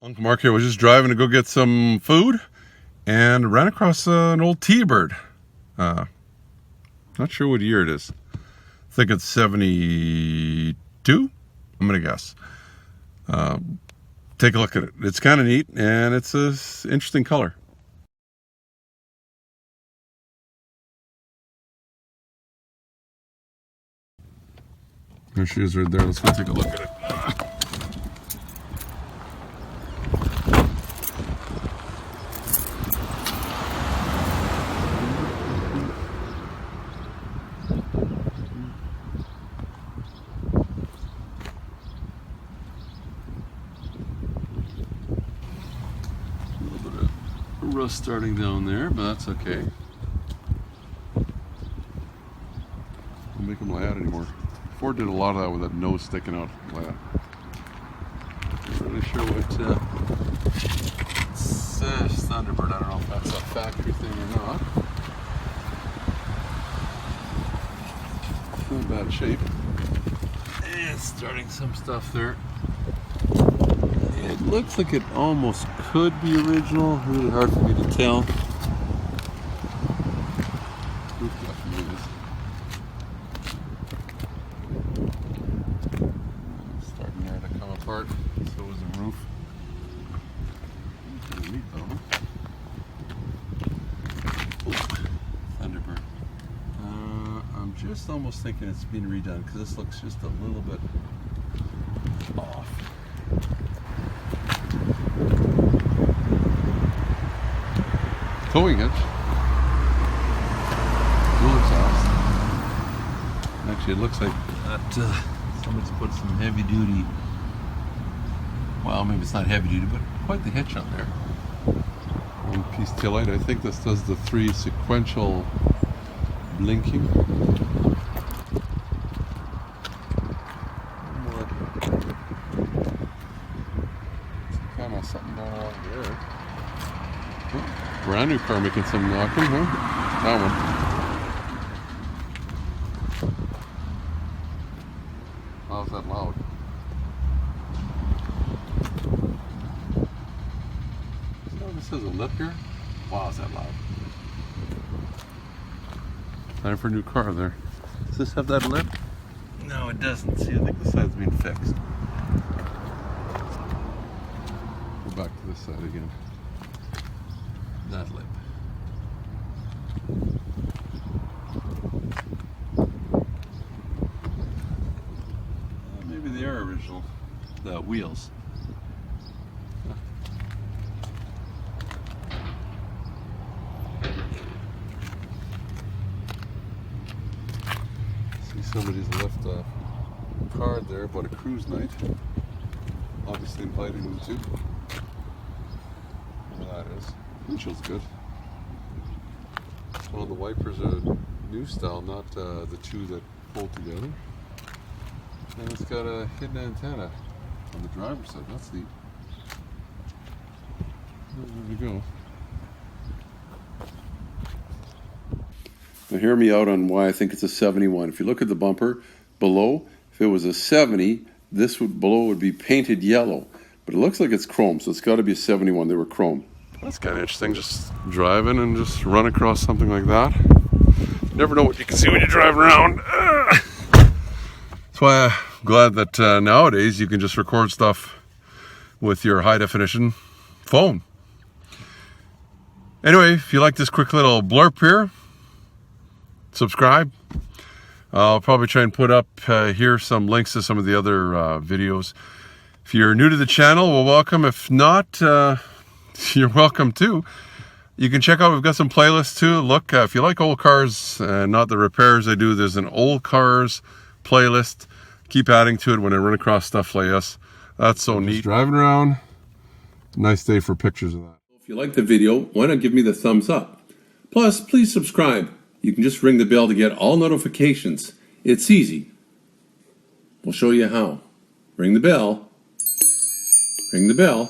Uncle Mark here was just driving to go get some food and ran across an old T-Bird. Not sure what year it is. I think it's 72, I'm gonna guess. Take a look at it. It's kind of neat and it's an interesting color. There she is right there. Let's go take a look at it. Rust starting down there, but that's okay. Don't make them lay out anymore. Ford did a lot of that with that nose sticking out. Not really sure what it says Thunderbird. I don't know if that's a factory thing or not. It's not in bad shape. And starting some stuff there. It looks like it almost could be original. Really hard for me to tell. Roof definitely is. Starting there to come apart. So is the roof. Pretty neat though, huh? Thunderbird. I'm just almost thinking it's been redone because this looks just a little bit off. Towing hitch. Dual exhaust. Actually, it looks like that somebody's put some heavy duty. Well, maybe it's not heavy duty, but quite the hitch on there. One piece tail light. I think this does the 3 sequential blinking. Kind of something going on there. Brand new car making some knocking, huh? That one. How's that loud? So this has a lip here. Wow, is that loud? Time for a new car there. Does this have that lip? No, it doesn't. See, I think the side's been fixed. Go back to this side again. That lip. Maybe they are original. The wheels. See somebody's left a card there about a cruise night. Obviously inviting them to. Whatever that is. Windshield's good. One of the wipers are new style, not the two that fold together. And it's got a hidden antenna on the driver's side. That's neat. There we go. Now hear me out on why I think it's a 71. If you look at the bumper below, if it was a 70, this below would be painted yellow. But it looks like it's chrome, so it's got to be a 71. They were chrome. That's kind of interesting, just driving and just run across something like that. You never know what you can see when you're driving around. That's why I'm glad that nowadays you can just record stuff with your high definition phone. Anyway, if you like this quick little blurb here, subscribe. I'll probably try and put up here some links to some of the other videos. If you're new to the channel, well, welcome. If not, you're welcome too. You can check out, we've got some playlists too. Look, if you like old cars and not the repairs I do, there's an old cars playlist. Keep adding to it when I run across stuff like this. That's so neat. Just driving around. Nice day for pictures of that. If you like the video, why not give me the thumbs up? Plus, please subscribe. You can just ring the bell to get all notifications. It's easy. We'll show you how. Ring the bell. Ring the bell.